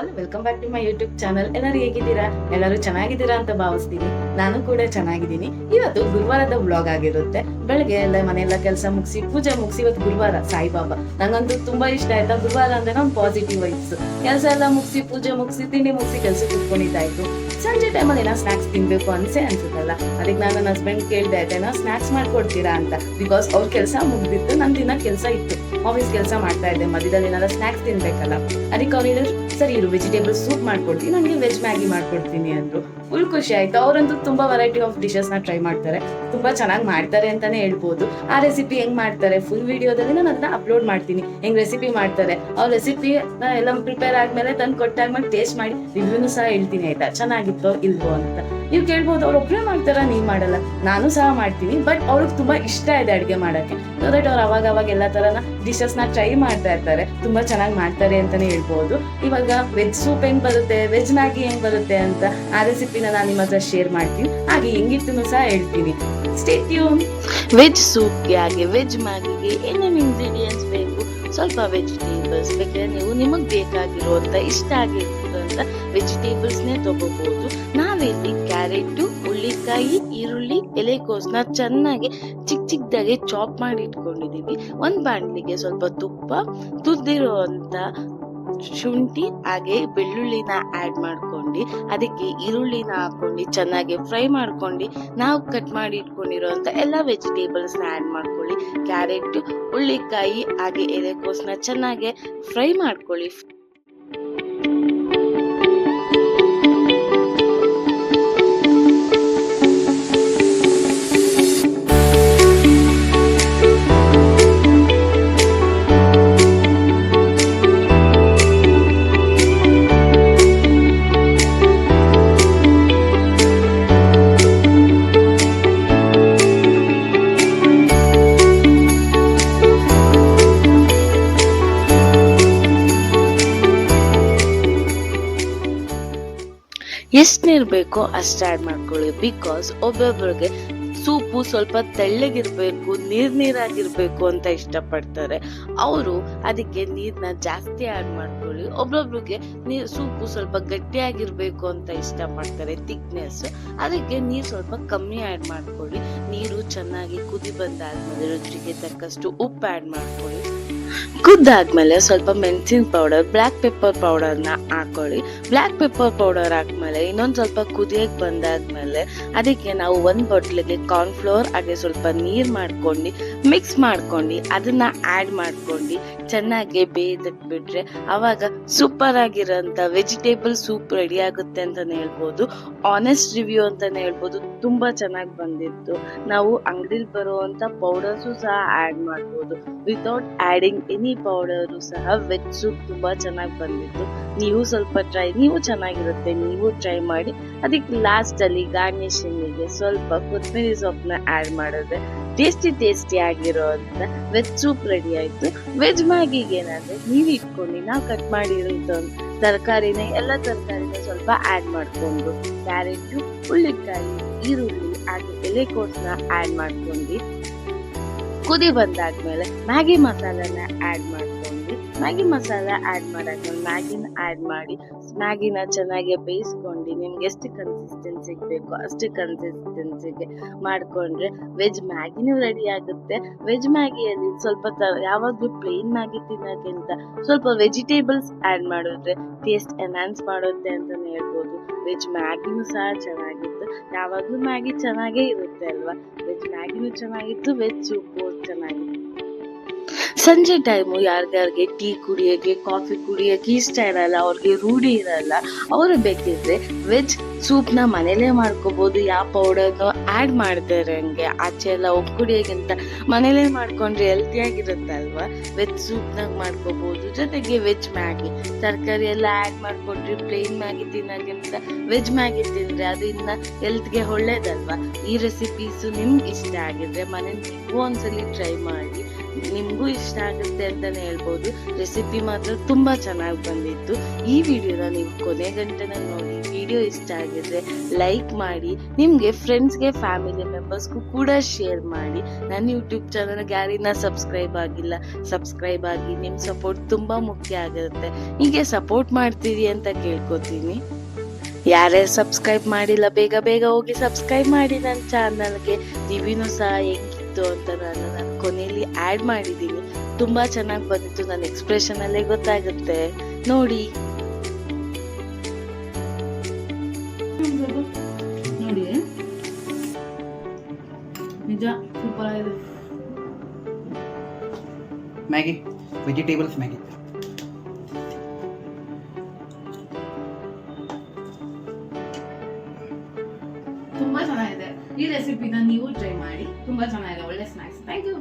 All, welcome back to my YouTube channel. ಎಲ್ಲರೂ ಹೇಗಿದ್ದೀರಾ? ಎಲ್ಲರೂ ಚೆನ್ನಾಗಿದ್ದೀರಾ ಅಂತ ಭಾವಿಸ್ತೀನಿ. ನಾನು ಕೂಡ ಚೆನ್ನಾಗಿದ್ದೀನಿ. ಇವತ್ತು ಗುರುವಾರದ ವ್ಲಾಗ್ ಆಗಿರುತ್ತೆ. ಬೆಳಗ್ಗೆ ಎಲ್ಲ ಮನೆಯೆಲ್ಲ ಕೆಲಸ ಮುಗಿಸಿ ಪೂಜೆ ಮುಗಿಸಿ, ಇವತ್ತು ಗುರುವಾರ ಸಾಯಿಬಾಬಾ ನಂಗಂತೂ ತುಂಬಾ ಇಷ್ಟ ಆಯ್ತಾ. ಗುರುವಾರ ಅಂದ್ರೆ ನಮ್ ಪಾಸಿಟಿವ್ ವೈಬ್ಸ್. ಕೆಲಸ ಎಲ್ಲ ಮುಗಿಸಿ ಪೂಜೆ ಮುಗಿಸಿ ತಿಂಡಿ ಮುಗಿಸಿ ಕೆಲಸ ಕುತ್ಕೊಂಡಿದ್ದಾಯ್ತು. ಸಂಜೆ ಟೈಮಲ್ಲಿ ಏನೋ ಸ್ನಾಕ್ಸ್ ತಿನ್ಬೇಕು ಅನ್ಸುತ್ತಲ್ಲ, ಅದಕ್ಕೆ ನಾನು ನನ್ನ ಹಸ್ಬೆಂಡ್ ಕೇಳ್ದೆ ಆಯ್ತಾ ಸ್ನಾಕ್ಸ್ ಮಾಡ್ಕೊಡ್ತೀರಾ ಅಂತ. ಬಿಕಾಸ್ ಅವ್ರ ಕೆಲಸ ಮುಗ್ದಿತ್ತು, ನನ್ ದಿನ ಕೆಲಸ ಇತ್ತು, ಆಫೀಸ್ ಕೆಲಸ ಮಾಡ್ತಾ ಇದ್ದೆ, ಮಧ್ಯದಲ್ಲಿ ಏನಾದ್ರು ಸ್ನಾಕ್ಸ್ ತಿನ್ಬೇಕಲ್ಲ. ಅದಕ್ಕೆ ಅವ್ರು ಹೇಳಿದ್ರು ಸರಿ ಇರು ವೆಜಿಟೇಬಲ್ ಸೂಪ್ ಮಾಡ್ಕೊಡ್ತೀನಿ, ನಂಗೆ ವೆಜ್ ಮ್ಯಾಗಿ ಮಾಡ್ಕೊಡ್ತೀನಿ ಅಂದ್ರು. ಫುಲ್ ಖುಷಿ ಆಯ್ತು. ಅವರಂತೂ ತುಂಬಾ ವೆರೈಟಿ ಆಫ್ ಡಿಶಸ್ ನ ಟ್ರೈ ಮಾಡ್ತಾರೆ, ತುಂಬಾ ಚೆನ್ನಾಗಿ ಮಾಡ್ತಾರೆ ಅಂತಾನೆ ಹೇಳ್ಬೋದು. ಆ ರೆಸಿಪಿ ಹೆಂಗ್ ಮಾಡ್ತಾರೆ ಫುಲ್ ವಿಡಿಯೋದಲ್ಲಿ ನಾನು ಅದನ್ನ ಅಪ್ಲೋಡ್ ಮಾಡ್ತೀನಿ. ಹೆಂಗ್ ರೆಸಿಪಿ ಮಾಡ್ತಾರೆ, ಅವ್ರ ರೆಸಿಪಿ ಎಲ್ಲ ಪ್ರಿಪೇರ್ ಆದ್ಮೇಲೆ ತಂದು ಕೊಟ್ಟಾದ್ಮೇಲೆ ಟೇಸ್ಟ್ ಮಾಡಿ ರಿವ್ಯೂನು ಸಹ ಹೇಳ್ತೀನಿ ಆಯ್ತಾ, ಚೆನ್ನಾಗಿತ್ತೋ ಇಲ್ವೋ ಅಂತ. ನೀವು ಕೇಳ್ಬೋದು ಅವ್ರು ಒಬ್ಬರೇ ಮಾಡ್ತಾರ ನೀವ್ ಮಾಡಲ್ಲ? ನಾನು ಸಹ ಮಾಡ್ತೀನಿ, ಬಟ್ ಅವ್ರಿಗೆ ತುಂಬಾ ಇಷ್ಟ ಇದೆ ಅಡ್ಗೆ ಮಾಡಕ್ಕೆ. ಸೊ ದಟ್ ಅವ್ರು ಅವಾಗ ಎಲ್ಲ ತರನ ಡಿಶಸ್ ನ ಟ್ರೈ ಮಾಡ್ತಾ ಇರ್ತಾರೆ, ತುಂಬಾ ಚೆನ್ನಾಗಿ ಮಾಡ್ತಾರೆ ಅಂತಾನೆ ಹೇಳ್ಬೋದು. ಇವಾಗ ವೆಜ್ ಸೂಪ್ ಹೆಂಗ್ ಬರುತ್ತೆ, ವೆಜ್ ಮ್ಯಾಗಿ ಹೆಂಗ್ ಬರುತ್ತೆ ಅಂತ ಆ ರೆಸಿಪಿನ ನಾನು ನಿಮ್ಮ ಹತ್ರ ಶೇರ್ ಮಾಡ್ತೀನಿ, ಹಾಗೆ ಹೆಂಗಿತ್ತು ಸಹ ಹೇಳ್ತೀನಿ. Stay tune. ವೆಜ್ ಸೂಪ್ಗೆ ಹಾಗೆ ವೆಜ್ ಮ್ಯಾಗಿಗೆ ಏನೇನು ಇಂಗ್ರೀಡಿಯೆಂಟ್ಸ್ ಬೇಕು, ಸ್ವಲ್ಪ ವೆಜಿಟೇಬಲ್ಸ್ ಬೇಕಾದ್ರೆ ನೀವು ನಿಮಗೆ ಬೇಕಾಗಿರುವಂತ ಇಷ್ಟ ಆಗಿರುವಂತ ವೆಜಿಟೇಬಲ್ಸ್ನೇ ತಗೋಬಹುದು. ನಾವಿಲ್ಲಿ ಕ್ಯಾರೆಟ್, ಹುಳ್ಳಿಕಾಯಿ, ಈರುಳ್ಳಿ, ಎಲೆಕೋಸನ್ನ ಚೆನ್ನಾಗಿ ಚಿಕ್ಕದಾಗಿ ಚಾಪ್ ಮಾಡಿ ಇಟ್ಕೊಂಡಿದೀವಿ. ಒಂದ್ ಬಾಣಲಿಗೆ ಸ್ವಲ್ಪ ತುಪ್ಪ, ತುರಿದಿರುವಂತ ಶುಂಠಿ ಹಾಗೆ ಬೆಳ್ಳುಳ್ಳಿನ ಆಡ್ ಮಾಡ್ಕೊಂಡು ಅದಕ್ಕೆ ಈರುಳ್ಳಿನ ಹಾಕೊಂಡು ಚೆನ್ನಾಗಿ ಫ್ರೈ ಮಾಡ್ಕೊಂಡು ನಾವು ಕಟ್ ಮಾಡಿ ಇಟ್ಕೊಂಡಿರುವಂತ ಎಲ್ಲ ವೆಜಿಟೇಬಲ್ಸ್ ನ ಆಡ್ ಮಾಡ್ಕೊಳ್ಳಿ. ಕ್ಯಾರೆಟ್, ಹುಳ್ಳಿಕಾಯಿ ಹಾಗೆ ಎಲೆಕೋಸನ್ನ ಚೆನ್ನಾಗಿ ಫ್ರೈ ಮಾಡ್ಕೊಳ್ಳಿ. ಎಷ್ಟು ನೀರು ಬೇಕೋ ಅಷ್ಟು ಆಡ್ ಮಾಡ್ಕೊಳ್ಳಿ. ಬಿಕಾಸ್ ಒಬ್ಬೊಬ್ಬರಿಗೆ ಸೂಪು ಸ್ವಲ್ಪ ತೆಳ್ಳಗಿರ್ಬೇಕು, ನೀರಾಗಿರ್ಬೇಕು ಅಂತ ಇಷ್ಟಪಡ್ತಾರೆ. ಅವರು ಅದಕ್ಕೆ ನೀರ್ನ ಜಾಸ್ತಿ ಆಡ್ ಮಾಡ್ಕೊಳ್ಳಿ. ಒಬ್ಬೊಬ್ರಿಗೆ ಸೂಪು ಸ್ವಲ್ಪ ಗಟ್ಟಿಯಾಗಿರ್ಬೇಕು ಅಂತ ಇಷ್ಟಪಡ್ತಾರೆ, ಥಿಕ್ನೆಸ್, ಅದಕ್ಕೆ ನೀರು ಸ್ವಲ್ಪ ಕಮ್ಮಿ ಆಡ್ ಮಾಡ್ಕೊಳ್ಳಿ. ನೀರು ಚೆನ್ನಾಗಿ ಕುದಿ ಬಂದಾದ್ಮೇಲೆ ರುಚಿಗೆ ತಕ್ಕಷ್ಟು ಉಪ್ಪು ಆಡ್ ಮಾಡ್ಕೊಳ್ಳಿ. ಕುದ್ದಾದ್ಮೇಲೆ ಸ್ವಲ್ಪ ಮೆಣಸಿನ ಪೌಡರ್, ಬ್ಲಾಕ್ ಪೆಪ್ಪರ್ ಪೌಡರ್ನ ಹಾಕೊಳ್ಳಿ. ಬ್ಲಾಕ್ ಪೆಪ್ಪರ್ ಪೌಡರ್ ಹಾಕ್ಮೇಲೆ ಇನ್ನೊಂದ್ ಸ್ವಲ್ಪ ಕುದಿಯಕ್ ಬಂದಾದ್ಮೇಲೆ ಅದಕ್ಕೆ ನಾವು ಒಂದ್ ಬಾಟ್ಲಿಗೆ ಕಾರ್ನ್ಫ್ಲೋರ್ ಹಾಗೆ ಸ್ವಲ್ಪ ನೀರ್ ಮಾಡ್ಕೊಂಡು ಮಿಕ್ಸ್ ಮಾಡ್ಕೊಂಡು ಅದನ್ನ ಆಡ್ ಮಾಡ್ಕೊಂಡು ಚೆನ್ನಾಗಿ ಬೇಯ್ದಕ್ ಬಿಟ್ರೆ ಅವಾಗ ಸೂಪರ್ ಆಗಿರೋಂತ ವೆಜಿಟೇಬಲ್ ಸೂಪ್ ರೆಡಿ ಆಗುತ್ತೆ ಅಂತಾನೆ ಹೇಳ್ಬೋದು. ಆನೆಸ್ಟ್ ರಿವ್ಯೂ ಅಂತಾನೆ ಹೇಳ್ಬೋದು. ತುಂಬಾ ಚೆನ್ನಾಗಿ ಬಂದಿತ್ತು. ನಾವು ಅಂಗಡಿಲಿ ಬರುವಂತ ಪೌಡರ್ಸ್ ಸಹ ಆಡ್ ಮಾಡ್ಬೋದು. ವಿತೌಟ್ ಆಡಿಂಗ್ ಎನಿ ಪೌಡರ್ ಸಹ ವೆಜ್ ಸೂಪ್ ತುಂಬಾ ಚೆನ್ನಾಗಿ ಬಂದಿತ್ತು. ನೀವು ಚೆನ್ನಾಗಿರುತ್ತೆ, ನೀವು ಟ್ರೈ ಮಾಡಿ. ಅದಕ್ಕೆ ಲಾಸ್ಟ್ ಅಲ್ಲಿ ಗಾರ್ನಿಶಿಂಗ್ ಸ್ವಲ್ಪ ಕೊತ್ತಂಬರಿ ಸೊಪ್ಪನ್ನ ಆಡ್ ಮಾಡಿದ್ರೆ ಟೇಸ್ಟಿ ಆಗಿರೋ ಅಂತ ವೆಜ್ ಸೂಪ್ ರೆಡಿ ಆಯ್ತು. ವೆಜ್ ಮ್ಯಾಗಿಗೆ ಏನಂದ್ರೆ ನೀವು ಇಟ್ಕೊಂಡು ನಾವು ಕಟ್ ಮಾಡಿರುವಂತ ಎಲ್ಲ ತರಕಾರಿನ ಸ್ವಲ್ಪ ಆಡ್ ಮಾಡ್ಕೊಂಡು ಕ್ಯಾರೆಟ್, ಹುಳ್ಳಿಕಾಯಿ, ಈರುಳ್ಳಿ ಹಾಗೆ ಎಲೆಕೋಸನ್ನ ಆಡ್ ಮಾಡ್ಕೊಂಡು ಕುದಿ ಬಂದಾದ್ಮೇಲೆ ಮ್ಯಾಗಿ ಮಸಾಲಾನ ಆಡ್ ಮಾಡ್ಕೊಂಡು ಮ್ಯಾಗಿ ಮಸಾಲ ಆಡ್ ಮಾಡಾದ್ಮೇಲೆ ಮ್ಯಾಗಿನ ಆಡ್ ಮಾಡಿ ಮ್ಯಾಗಿನ ಚೆನ್ನಾಗಿ ಬೇಯಿಸ್ಕೊಂಡು ನಿಮ್ಗೆ ಎಷ್ಟು ಕನ್ಸಿಸ್ಟೆನ್ಸಿಗೆ ಬೇಕೋ ಅಷ್ಟು ಕನ್ಸಿಸ್ಟೆನ್ಸಿಗೆ ಮಾಡ್ಕೊಂಡ್ರೆ ವೆಜ್ ಮ್ಯಾಗಿನೂ ರೆಡಿ ಆಗುತ್ತೆ. ವೆಜ್ ಮ್ಯಾಗಿಯಲ್ಲಿ ಸ್ವಲ್ಪ ಯಾವಾಗ್ಲೂ ಪ್ಲೇನ್ ಮ್ಯಾಗಿ ತಿನ್ನೋಕ್ಕಿಂತ ಸ್ವಲ್ಪ ವೆಜಿಟೇಬಲ್ಸ್ ಆಡ್ ಮಾಡಿದ್ರೆ ಟೇಸ್ಟ್ ಎನ್ಹಾನ್ಸ್ ಮಾಡುತ್ತೆ ಅಂತಾನೆ ಹೇಳ್ಬೋದು. ವೆಜ್ ಮ್ಯಾಗಿನೂ ಸಹ ಚೆನ್ನಾಗಿತ್ತು. ಯಾವಾಗ್ಲೂ ಮ್ಯಾಗಿ ಚೆನ್ನಾಗೇ ಇರುತ್ತೆ ಅಲ್ವಾ. ವೆಜ್ ಮ್ಯಾಗಿನೂ ಚೆನ್ನಾಗಿತ್ತು, ವೆಜ್ ಸೂಪು ಚೆನ್ನಾಗಿತ್ತು. ಸಂಜೆ ಟೈಮು ಯಾರ್ಯಾರಿಗೆ ಟೀ ಕುಡಿಯೋಕೆ, ಕಾಫಿ ಕುಡಿಯೋಕೆ ಇಷ್ಟ ಇರಲ್ಲ, ಅವ್ರಿಗೆ ರೂಢಿ ಇರಲ್ಲ, ಅವರು ಬೇಕಿದ್ರೆ ವೆಜ್ ಸೂಪ್ನ ಮನೇಲೇ ಮಾಡ್ಕೋಬಹುದು. ಯಾವ ಪೌಡರ್ನು ಆಡ್ ಮಾಡ್ತಾರೆ ಹಂಗೆ ಆಚೆ ಎಲ್ಲ ಹೋಗಿ ಕುಡಿಯೋಕ್ಕಿಂತ ಮನೇಲೇ ಮಾಡ್ಕೊಂಡ್ರೆ ಹೆಲ್ತಿಯಾಗಿರುತ್ತಲ್ವಾ. ವೆಜ್ ಸೂಪ್ನಾಗ ಮಾಡ್ಕೋಬಹುದು. ಜೊತೆಗೆ ವೆಜ್ ಮ್ಯಾಗಿ ತರಕಾರಿ ಎಲ್ಲ ಆಡ್ ಮಾಡ್ಕೊಂಡ್ರೆ ಪ್ಲೇನ್ ಮ್ಯಾಗಿ ತಿನ್ನೋಕ್ಕಿಂತ ವೆಜ್ ಮ್ಯಾಗಿ ತಿಂದ್ರೆ ಅದು ಇನ್ನ ಹೆಲ್ತ್ಗೆ ಒಳ್ಳೇದಲ್ವಾ. ಈ ರೆಸಿಪೀಸು ನಿಮ್ಗೆ ಇಷ್ಟ ಆಗಿದ್ರೆ ಮನೇಲಿ ನೀವು ಒಂದ್ಸಲಿ ಟ್ರೈ ಮಾಡಿ, ನಿಮ್ಗೂ ಇಷ್ಟ ಆಗುತ್ತೆ ಅಂತಾನೆ ಹೇಳ್ಬೋದು. ರೆಸಿಪಿ ಮಾತ್ರ ತುಂಬಾ ಚೆನ್ನಾಗಿ ಬಂದಿತ್ತು. ಈ ವಿಡಿಯೋನ ನೀವು ಕೊನೆ ಗಂಟೆ ನೋಡಿ ವಿಡಿಯೋ ಇಷ್ಟ ಆಗಿದ್ರೆ ಲೈಕ್ ಮಾಡಿ, ನಿಮಗೆ ಫ್ರೆಂಡ್ಸ್ಗೆ ಫ್ಯಾಮಿಲಿ ಮೆಂಬರ್ಸ್ಗೂ ಕೂಡ ಶೇರ್ ಮಾಡಿ. ನನ್ನ ಯೂಟ್ಯೂಬ್ ಚಾನಲ್ಗೆ ಯಾರಿನ ಸಬ್ಸ್ಕ್ರೈಬ್ ಆಗಿಲ್ಲ, ಸಬ್ಸ್ಕ್ರೈಬ್ ಆಗಿ. ನಿಮ್ಮ ಸಪೋರ್ಟ್ ತುಂಬ ಮುಖ್ಯ ಆಗಿರುತ್ತೆ. ಹೀಗೆ ಸಪೋರ್ಟ್ ಮಾಡ್ತೀರಿ ಅಂತ ಕೇಳ್ಕೊತೀನಿ. ಯಾರ್ಯಾರು ಸಬ್ಸ್ಕ್ರೈಬ್ ಮಾಡಿಲ್ಲ ಬೇಗ ಬೇಗ ಹೋಗಿ ಸಬ್ಸ್ಕ್ರೈಬ್ ಮಾಡಿ ನನ್ನ ಚಾನಲ್ಗೆ. ರಿವ್ಯೂನು ಸಹ ಹೆಂಗಿತ್ತು ಅಂತ ನಾನು ಕೊನೆಯಲ್ಲಿ ಆ್ಯಡ್ ಮಾಡಿದ್ದೀನಿ. ತುಂಬ ಚೆನ್ನಾಗಿ ಬಂದಿತ್ತು, ನನ್ನ ಎಕ್ಸ್ಪ್ರೆಷನಲ್ಲೇ ಗೊತ್ತಾಗುತ್ತೆ ನೋಡಿ. ನೋಡಿ ನಿಜ ಸೂಪರ್ ಆಗಿದೆ. Maggi, vegetables Maggi. ತುಂಬಾ ಚೆನ್ನಾಗಿದೆ. ಈ ರೆಸಿಪಿನ ನೀವು ಟ್ರೈ ಮಾಡಿ, ತುಂಬಾ ಚೆನ್ನಾಗಿದೆ, ಒಳ್ಳೆ ಸ್ನ್ಯಾಕ್ಸ್. Thank you.